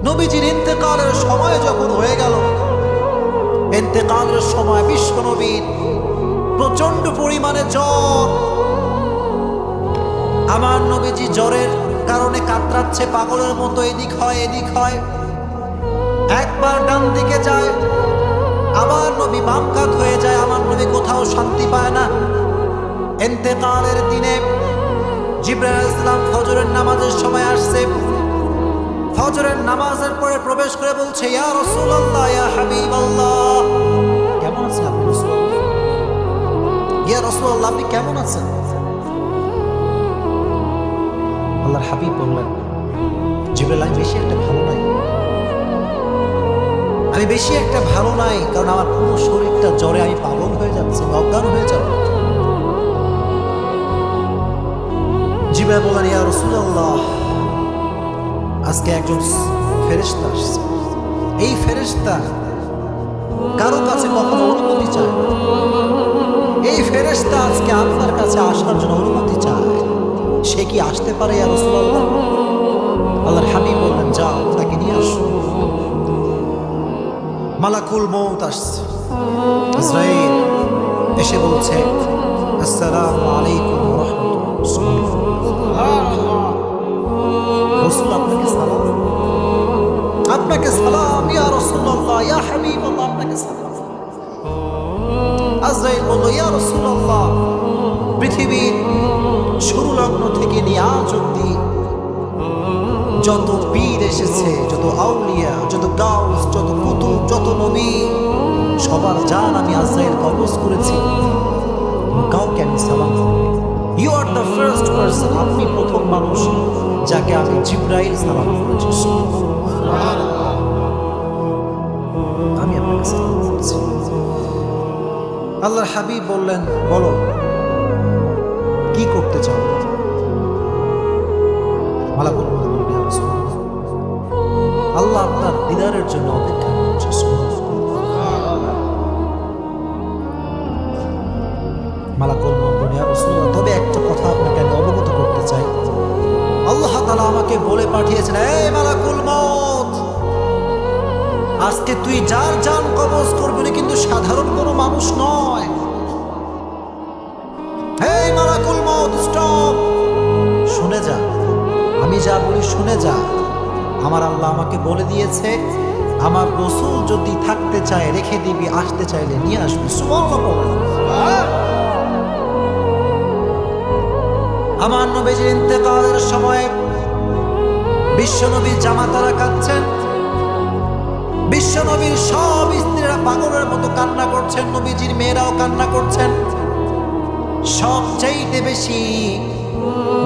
নবীজির ইন্তেকালের সময় যখন হয়ে গেল, ইন্তেকালের সময় বিশ্ব নবীর প্রচন্ড পরিমাণে জ্বর। আমার নবীজি জ্বরের কারণে কাতরাচ্ছে, পাগলের মতো এদিক হয় এদিক হয়, একবার ডান দিকে যায়, আবার নবী বাম কাত হয়ে যায়। আমার নবী কোথাও শান্তি পায় না। ইন্তেকালের দিনে জিবরাইল আলাইহিস সালাম ফজরের নামাজের সময় আসছে। ফজরের নামাজের পরে প্রবেশ করে বলছে, ইয়া রাসূলুল্লাহ, ইয়া হাবিবাল্লাহ, কেমন আছেন আপনি রাসূলুল্লাহ? ইয়া রাসূলুল্লাহ, আপনি কেমন আছেন? আল্লাহর হাবিব বললেন, জিবরাইল, আমি বেশি একটা ভালো নাই, আমি বেশি একটা ভালো নাই, কারণ আমার পুরো শরীরটা জ্বরে আমি পাগল হয়ে যাচ্ছি, অজ্ঞান হয়ে যাব। জিবরাইল বললেন, ইয়া রাসূলুল্লাহ, আজকে একজন ফেরেশতা আসছে। এই ফেরেশতা কারো কাছে কখনো অনুমতি চায় না। এই ফেরেশতা আজকে আপনার কাছে আসার জন্য অনুমতি চায়। সে কি আসতে পারে ইয়া রাসূলুল্লাহ? আল্লাহর হাবিব বললেন, যাও তাকে নিয়ে আসো। মালাকুল মউত আসছে, ইসরাঈল এসে বলছে, আসসালামু আলাইকুম ওয়া রাহমাতুল্লাহ। রাসূল আপনাকে সালাম, আপনাকে সালাম, ইয়া রাসূলুল্লাহ, ইয়া হাবিবাল্লাহ, আপনাকে সালাম। আজরাইল বলল, ইয়া রাসূলুল্লাহ, পৃথিবীর শুরু লগ্ন থেকে নিয়ে আজ অবধি যত পীর এসেছে, যত আউলিয়া, যত গাউস, যত কুতুব, যত নবী, সবার জান আমি আজরাইল কবজ করেছি, কাউকে আমি সালাম করি। You are the first person, আপনি প্রথম মানুষ যাকে আমি জিবরাইল সালাম করেছি। আমি আপনাকে সালাম করেছি। আল্লাহর হাবিব বললেন, বলো কি করতে চাও? মালাকুল মউত বললেন, ইয়া রাসূলুল্লাহ, আল্লাহ আপনার দিদারের জন্য অপেক্ষা করছে। মালাকুল মউত বললেন, ইয়া রাসূলুল্লাহ, তবে একটা কথা আপনাকে আমি অবগত করতে চাই। আল্লাহ তাআলা আমাকে বলে পাঠিয়েছেন, এই মালাকুল মউত, আজকে তুই যার জান কবজ করবি না, কিন্তু সাধারণ কোনো মানুষ নয়। এই মালাকুল মউত, স্টপ, শুনে যা, আমি যা বলি শুনে যা। আমার আল্লাহ আমাকে বলে দিয়েছে, আমার রাসূল যদি থাকতে চায় রেখে দিবি, আসতে চাইলে নিয়ে আসবি। সুবহানাল্লাহ। আমার নবীজির ইন্তেকালের সময় বিশ্বনবীর জামাতারা কাঁদছেন, বিশ্বনবীর সব স্ত্রীরা পাগলের মতো কান্না করছেন, নবীজির মেয়েরাও কান্না করছেন। সবচাইতে বেশি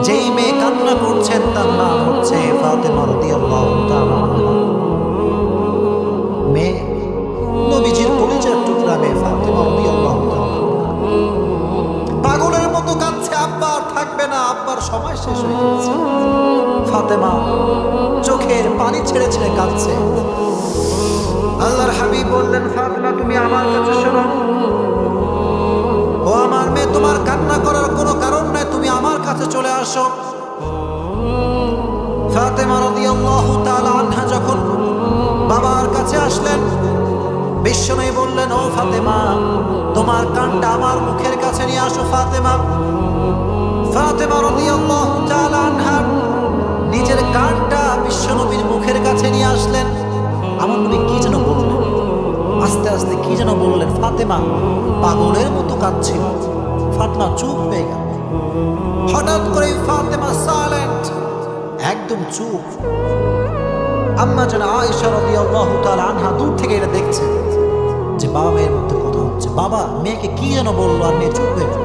যেই মেয়ে কান্না করছেন তার নাম হচ্ছে ফাতেমা রাদিয়াল্লাহু তাআলা আনহা। মেয়ে, নবীজির কলিজার টুকরা মেয়ে ফাতেমা রাদিয়াল্লাহু তাআলা পাগলের মতো কাঁদছে, আব্বা আর থাকবে না, আব্বার সময় শেষ হয়ে গেছে। ফাতেমা চোখের পানি ছেড়ে ছেড়ে কাঁদছে। আল্লাহর হাবিব বললেন, ফাতেমা, তুমি আমার কাছে শোনো। ও আমার মেয়ে, তোমার কান্না করার কোনো কারণ নাই, তুমি আমার কাছে চলে আসো। ফাতেমা রাদিয়াল্লাহু তাআলা আনহা যখন বাবার কাছে আসলেন, বিশ্বনবী বললেন, ও ফাতেমা, তোমার কানটা আমার মুখের কাছে নিয়ে আসো। ফাতেমা ফাতেমা রাদিয়াল্লাহু তাআলা আনহা নিজের কানটা বিশ্বনবীর মুখের কাছে নিয়ে আসলেন। আমার নবী কি যেন বললেন, আস্তে আস্তে কি যেন বললেন। ফাতেমা পাগলের মতো কাঁদছিল। ফাতেমা চুপ হয়ে গেল। হঠাৎ করে ফাতেমা সাইলেন্ট, একদম চুপ। আম্মা জান আয়েশা রাদিয়াল্লাহু তাআলা আনহা দূর থেকে এটা দেখছেন যে বাবা মেয়ের মধ্যে কথা হচ্ছে। বাবা মেয়েকে কি যেন বললো, আর মেয়ে চুপ হয়ে গেল।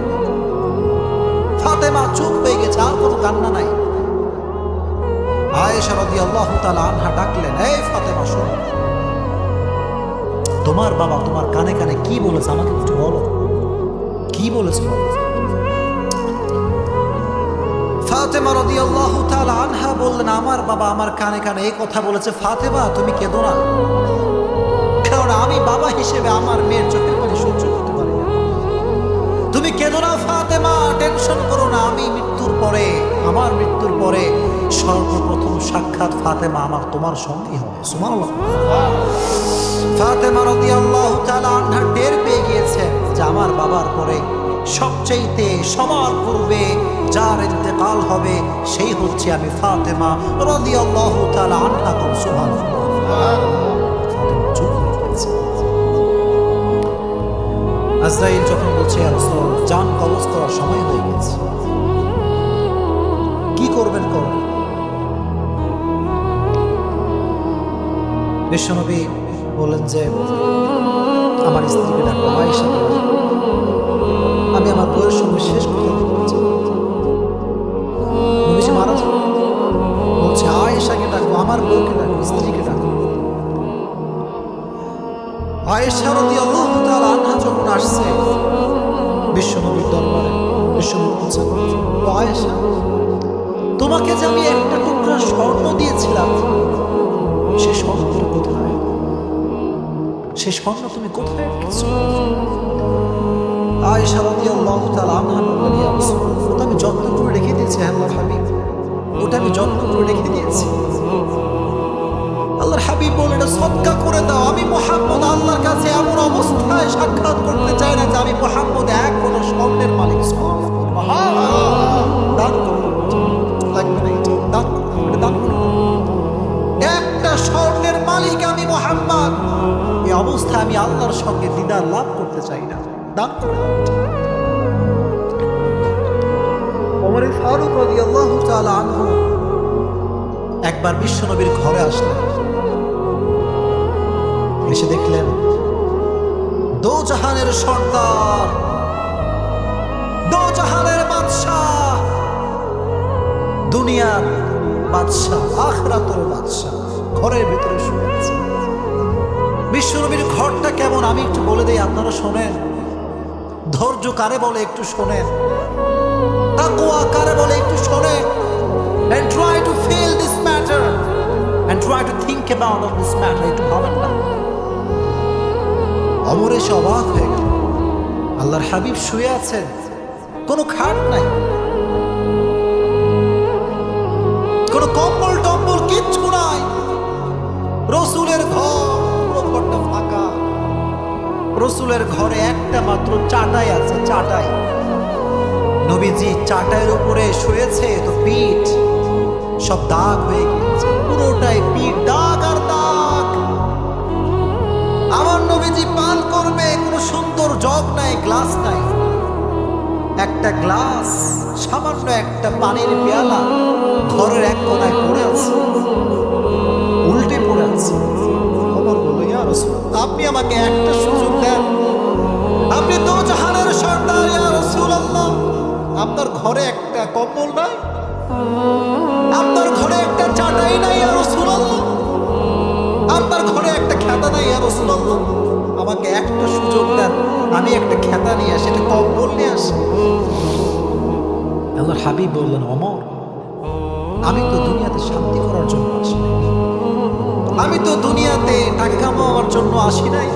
ফাতেমা চুপ হয়ে গেছে, আর কোনো কান্না নাই। আয়েশা রাদিয়াল্লাহু তাআলা আনহা ডাকলেন, এই ফাতেমা, শোনো, তোমার বাবা তোমার কানে কানে কি বলেছে আমাকে একটু বলো, কি বলেছে বলো। ফাতেমা রাদিয়াল্লাহু তাআলা আনহা বললেন, আমার বাবা আমার কানে কানে এই কথা বলেছে, ফাতেমা তুমি কেঁদো না, কারণ আমি বাবা হিসেবে আমার মেয়ের চোখের পানি সহ্য করতে পারি না। তুমি কেঁদো না ফাতেমা, টেনশন করো না, আমি মৃত্যুর পরে, আমার মৃত্যুর পরে সর্বপ্রথম সাক্ষাৎ ফাতেমা আমার তোমার সঙ্গেই হবে। সুবহানাল্লাহ। ফাতেমা রাদিয়াল্লাহু তাআলা আনহা টের পেয়ে গিয়েছেন যে আমার বাবার পরে সবচেয়ে সবার পূর্বে যার ইন্তেকাল হবে সেই হচ্ছে আমি ফাতেমা রাদিয়াল্লাহু তাআলা আনহা। সুবহানাল্লাহ। ফাতেমা চুপ হয়ে গেছে। আজরাইল যখন বলছে ইয়া রাসূল জান কবজ করার সময় হয়ে গেছে, কি করবেন করুন। বিশ্বনবী বললেন যে আমার স্ত্রীকে ডাকো, আয়েশা, আমি আমার বউয়ের সঙ্গে শেষ কথা বলছি। নবীজি মারা যাবে, বলছে আয়েশাকে ডাকো, আমার বউকে ডাকো, স্ত্রীকে ডাকো। আয়েশা রাদিয়াল্লাহু তাআলা আনহা যখন আসছে বিশ্বনবীর দরবারে, বিশ্বনবী বলছে ও আয়েশা, তোমাকে যে আমি একটা টুকরা স্বর্ণ দিয়েছিলাম সে স্বর্ণটা কোথায়? সে স্বর্ণ তুমি কোথায় রেখেছো? আয়েশা রাদিয়াল্লাহু তাআলা আনহা বললেন ইয়া রাসূলুল্লাহ, ওটা আমি যত্ন করে রেখে দিয়েছি আল্লাহর হাবিব, ওটা আমি যত্ন করে রেখে দিয়েছি। আল্লাহর হাবিব বললেন এটা সদকা করে দাও। আমি মুহাম্মদ আল্লাহর কাছে এমন অবস্থায় সাক্ষাৎ করতে চাই না যে আমি মুহাম্মদ এক কোনো স্বর্ণের মালিক। দান করো, লাগবে না, এটা দান করো, এটা দান করো। একটা স্বর্ণের মালিক আমি মুহাম্মদ, এই অবস্থায় আমি আল্লাহর সঙ্গে দিদার লাভ করতে চাই না, দান করে দাও। ওমর ফারুক রাদিয়াল্লাহু তাআলা আনহু একবার বিশ্বনবীর ঘরে আসলেন, এসে দেখলেন দো জাহানের সর্দার, দো জাহানের বাদশাহ, দুনিয়ার বাদশাহ, আখিরাতের বাদশাহ ঘরের ভিতরে শুয়ে আছে। বিশ্বনবীর ঘরটা কেমন আমি একটু বলে দেই, আপনারা শোনেন। ধৈর্য কারে বলে একটু শোনেন, তাকওয়া কারে বলে একটু শোনেন। And try to feel this matter and try to think about this matter. একটু ভাবেন না। ওমর এসে অবাক হয়ে গেল, আল্লাহর হাবিব শুয়ে আছেন, কোনো খাট নাই, কোনো কম্বল টম্বল কিচ্ছু নাই, রসুলের ঘর, পুরো ঘরটা ফাঁকা। রসুলের ঘরে একটা মাত্র চাটাই আছে, চাটাই। নবীজি চাটাইয়ের উপরে শুয়েছে, তো পিঠ সব দাগ হয়ে গিয়েছে, পুরোটাই পিঠ দাগ আর দাগ। আমার নবীজি পান করবে, কোনো সুন্দর জগ নাই, গ্লাস নাই, একটা গ্লাস, সামান্য একটা পানির পেয়ালা ঘরের এক কোনায় পড়ে আছে, উল্টে পড়ে আছে। ওমর বলল ইয়া রাসূলুল্লাহ, আপনি আমাকে একটা সুযোগ দেন, আপনি দো জাহানের সর্দার, ইয়া রাসূলুল্লাহ, আপনার ঘরে একটা কম্বল নাই, আপনার ঘরে একটা চাটাই নাই ইয়া রাসূলুল্লাহ, আপনার ঘরে একটা খেতা নাই ইয়া রাসূলুল্লাহ, আমাকে একটা সুযোগ দেন, আমি একটা খেতা নিয়ে আসি, একটা কম্বল নিয়ে আসি। আল্লাহর হাবিব বললেন ওমর, আমি তো দুনিয়াতে শান্তি করার জন্য আসি নাই, আমি তো দুনিয়াতে টাকা কামানোর জন্য আসি নাই,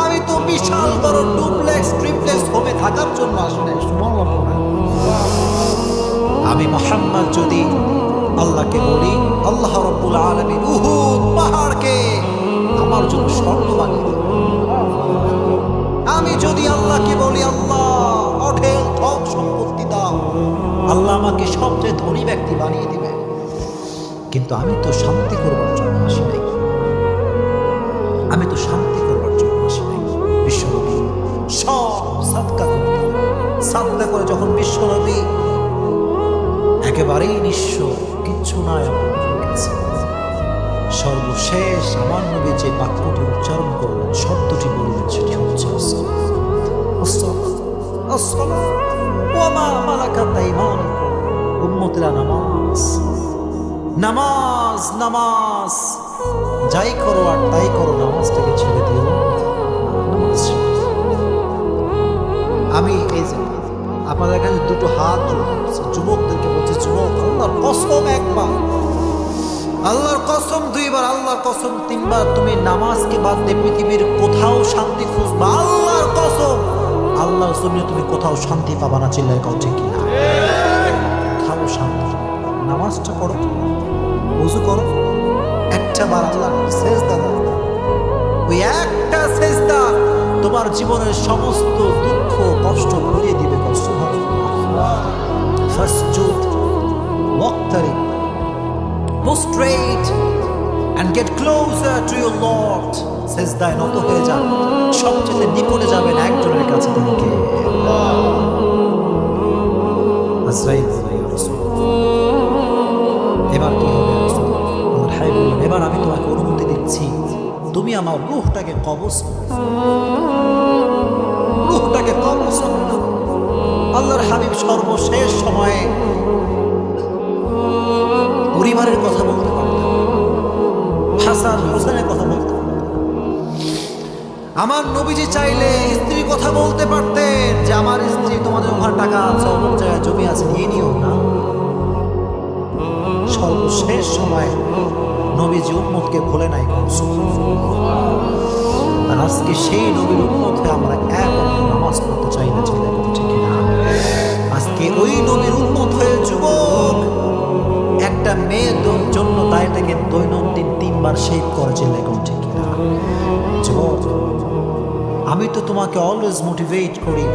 আমি তো বিশাল বড় ডুপ্লেক্স ট্রিপ্লেক্স হোমে থাকার জন্য আসি নাই। সুবহানাল্লাহ। আমি মুহাম্মদ যদি আল্লাহকে বলি, আল্লাহ রাব্বুল আলামিন উহুদ পাহাড়কে আমার জন্য স্বর্ণ বানিয়ে দেবে। আমি যদি আল্লাহকে বলি আল্লাহ অঢেল ধন সম্পত্তি দাও, আল্লাহ আমাকে সবচেয়ে ধনী ব্যক্তি বানিয়ে দিবে। কিন্তু আমি তো শান্তি করবার জন্য আসি নাই, আমি তো শান্তি করবার জন্য আসি নাই। বিশ্বনবী সব সাদকা করতে, সাদকা করে যখন বিশ্বনবী একেবারেই নিঃস্ব, কিচ্ছু নাই আমার কাছে, সর্বশেষ আমার নবী যে বাক্যটি উচ্চারণ করলেন, শব্দটি বললেন, সেটি হচ্ছে উম্মতেরা নামাজ, নামাজ, নামাজ, যাই করো আর তাই করো, নামাজটাকে ছেড়ে দিও। আমি এই যে আপনাদের কাছে দুটো হাত যুবকদেরকে বলছি, যুবক, আল্লাহর কসম একবার, আল্লাহর কসম দুইবার, আল্লাহর কসম তিনবার, তুমি নামাজকে বাদ দিয়ে পৃথিবীর কোথাও শান্তি খুঁজবা, আল্লাহর কসম, আল্লাহর জন্য তুমি কোথাও শান্তি পাবা না। চিল্লায় কও ঠিক কিনা? কোথাও শান্তি নামাজটা পড়ো, ওযু করো, একটা বার আল্লাহর সেজদা দাও। ওই একটা সেজদা তোমার জীবনের সমস্ত দুঃখ কষ্ট ভুলিয়ে দিবে। সুবহানাল্লাহ। ফাসজুদ ওয়াক্তারিব, prostrate and get closer to your Lord. সেজদায় নত হয়ে যান, সবচেয়ে নিকটে যাবেন একজনের কাছে থেকে। আজরাইল বলল, ইয়া রাসূলুল্লাহ, এবার কি হবে রাসূলুল্লাহ? আল্লাহর হাবিব বললেন, এবার আমি তোমাকে অনুমতি দিচ্ছি, তুমি আমার রূহটাকে কবজ করো, রূহটাকে কবজ করো। আল্লাহর হাবিব সর্বশেষ সময়ে পরিবারের কথা বলতে পারতেন, হাসান হোসেনের কথা বলতে পারতেন। আমার নবীজি চাইলে স্ত্রীর কথা বলতে পারতেন যে আমার স্ত্রী, তোমাদের ওখানে টাকা আছে, অমুক জায়গায় জমি আছে, নিয়ে নিও না। সর্বশেষ সময় নবীজি উম্মতকে ভুলে নাই। আর আজকে সেই নবীর উম্মত হয়ে আমরা এক ওয়াক্ত নামাজ পড়তে চাই না, ছেলে ঠিক না? আজকে ওই নবীর উম্মত হয়ে যুবক একটা মেয়ের জন্য দায়টাকে দৈনন্দিন 3 বার শেভ করে, ছেলে ঠিক না? যুবক, আমি তো তোমাকে অলওয়েজ মোটিভেট করি,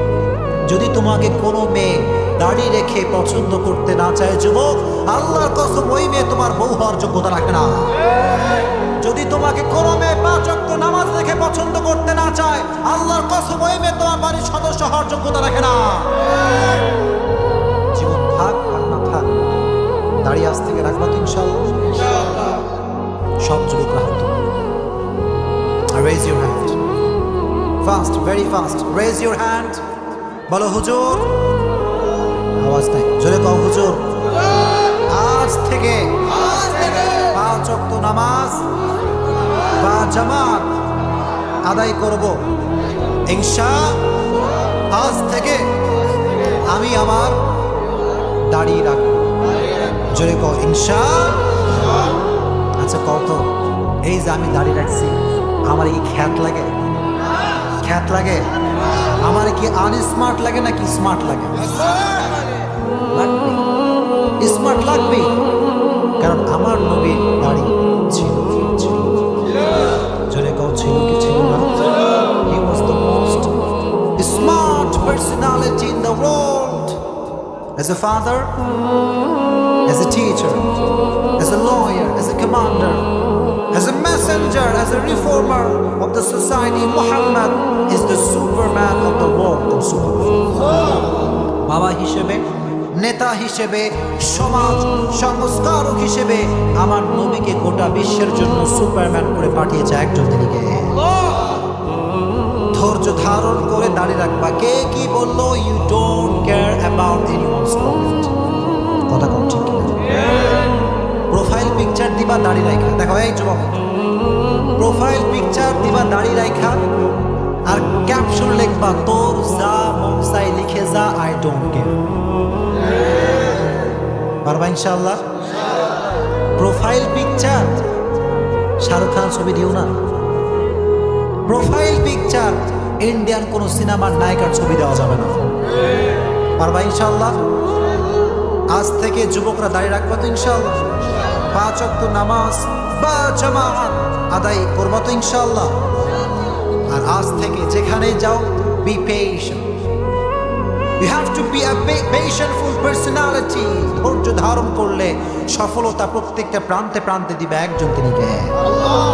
যদি তোমাকে কোনো মেয়ে দাড়ি রেখে পছন্দ করতে না চায় যুবক, আল্লাহর কসম ওই মেয়ে তোমার বউ হওয়ার যোগ্যতা রাখে না। যদি তোমাকে কোনো মেয়ে 5 ওয়াক্ত নামাজ রেখে পছন্দ করতে না চায়, আল্লাহর কসম ওই মেয়ে তোমার বাড়ির সদস্য হওয়ার যোগ্যতা রাখে না। জীবন থাক আর না থাক, দাড়ি আজ থেকে রাখবা তো ইনশাআল্লাহ। সব যুবকরা হাত তুলো। Raise your hand. Fast, very fast. Raise your hand. বলো হুজুর। আওয়াজ নাই, জোরে কও হুজুর। আজ থেকে 5 ওয়াক্ত নামাজ বা জামাত আদায় করব ইনশাআল্লাহ। আজ থেকে আমি আমার দাড়ি রাখব, জোরে কও ইনশাআল্লাহ। আচ্ছা কত, এই যে আমি দাড়ি রাখছি, আমার কি খ্যাত লাগে? খ্যাত লাগে? আমার কি আনস্মার্ট লাগে নাকি স্মার্ট লাগে? লাগবে, স্মার্ট লাগবে, কারণ আমার নবীর দাড়ি ছিল। জোরে কও ছিল কি ছিল না? He was the most smart personality in the world. As a father, as a teacher, as a lawyer, as a commander, as a messenger, as a reformer of the society, Muhammad is the superman of the world. বাবা হিসেবে, নেতা হিসেবে, সমাজ সংস্কারক হিসেবে আমার নবীকে গোটা বিশ্বের জন্য সুপারম্যান করে পাঠিয়েছে একজন, তিনি কে? ধৈর্য ধারণ করে দাঁড়িয়ে রাখবা। কে কি বললো, you don't care about anyone's comment. কথা কম ঠিক না? প্রোফাইল পিকচার দিবা দাড়ি রাখা, দেখো এই যুবক, প্রোফাইল পিকচার দিবা দাড়ি রাখা, আর ক্যাপশন লিখবা তোর যা মন চাই লিখে যা, আই ডোন্ট কেয়ার। পারবা ইনশাআল্লাহ? প্রোফাইল পিকচার শাহরুখ খান ছবি দিও না। প্রোফাইল পিকচার ইন্ডিয়ান কোন সিনেমার নায়িকার ছবি দেওয়া যাবে না। পারবা ইনশাআল্লাহ? আজ থেকে যুবকরা দাঁড়িয়ে রাখবা তো ইনশাআল্লাহ? 5 ওয়াক্ত নামাজ বা জামাত আদায় করবা তো ইনশাআল্লাহ? আর আজ থেকে যেখানেই যাও, be patient. You have to be a patientful personality. ধৈর্য ধারণ করলে সফলতা প্রত্যেকটা প্রান্তে প্রান্তে দিবে একজন, তিনি কে? আল্লাহ।